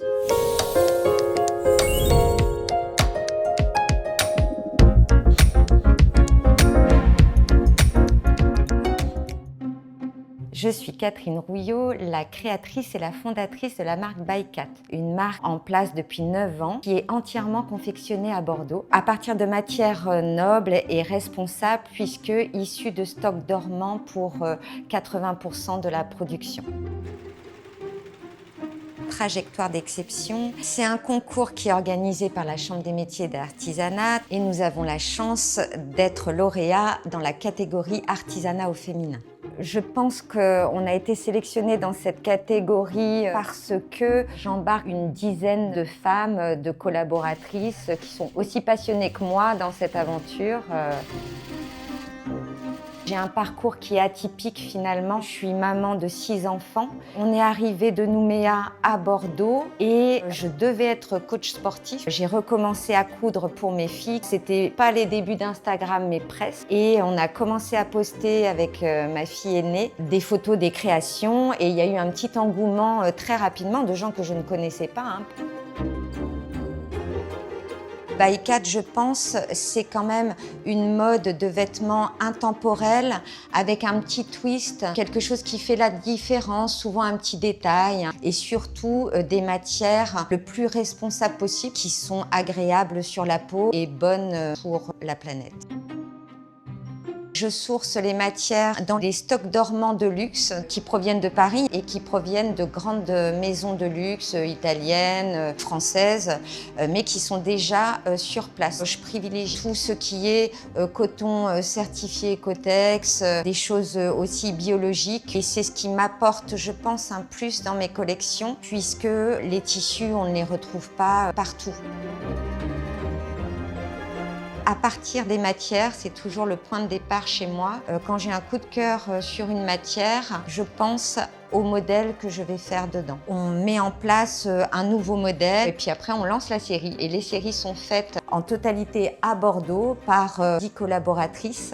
Je suis Catherine Rouillot, la créatrice et la fondatrice de la marque By Cat, une marque en place depuis 9 ans qui est entièrement confectionnée à Bordeaux à partir de matières nobles et responsables puisque issues de stocks dormants pour 80% de la production. Trajectoire d'exception, c'est un concours qui est organisé par la Chambre des métiers et de l'artisanat et nous avons la chance d'être lauréat dans la catégorie artisanat au féminin. Je pense qu'on a été sélectionné dans cette catégorie parce que j'embarque une dizaine de femmes, de collaboratrices qui sont aussi passionnées que moi dans cette aventure. J'ai un parcours qui est atypique finalement. Je suis maman de 6 enfants. On est arrivé de Nouméa à Bordeaux et je devais être coach sportif. J'ai recommencé à coudre pour mes filles. C'était pas les débuts d'Instagram mais presque. Et on a commencé à poster avec ma fille aînée des photos des créations et il y a eu un petit engouement très rapidement de gens que je ne connaissais pas. By Cat, je pense, c'est quand même une mode de vêtements intemporelle avec un petit twist, quelque chose qui fait la différence, souvent un petit détail et surtout des matières le plus responsables possible qui sont agréables sur la peau et bonnes pour la planète. Je source les matières dans des stocks dormants de luxe qui proviennent de Paris et qui proviennent de grandes maisons de luxe italiennes, françaises, mais qui sont déjà sur place. Je privilégie tout ce qui est coton certifié Cotex, des choses aussi biologiques et c'est ce qui m'apporte, je pense, un plus dans mes collections puisque les tissus, on ne les retrouve pas partout. À partir des matières, c'est toujours le point de départ chez moi. Quand j'ai un coup de cœur sur une matière, je pense au modèle que je vais faire dedans. On met en place un nouveau modèle et puis après on lance la série. Et les séries sont faites en totalité à Bordeaux par 10 collaboratrices.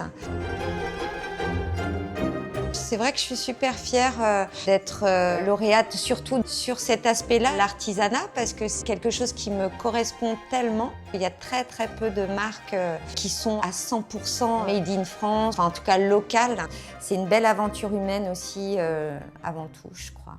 C'est vrai que je suis super fière d'être lauréate, surtout sur cet aspect-là, l'artisanat, parce que c'est quelque chose qui me correspond tellement. Il y a très peu de marques qui sont à 100% made in France, enfin, en tout cas locales. C'est une belle aventure humaine aussi, avant tout, je crois.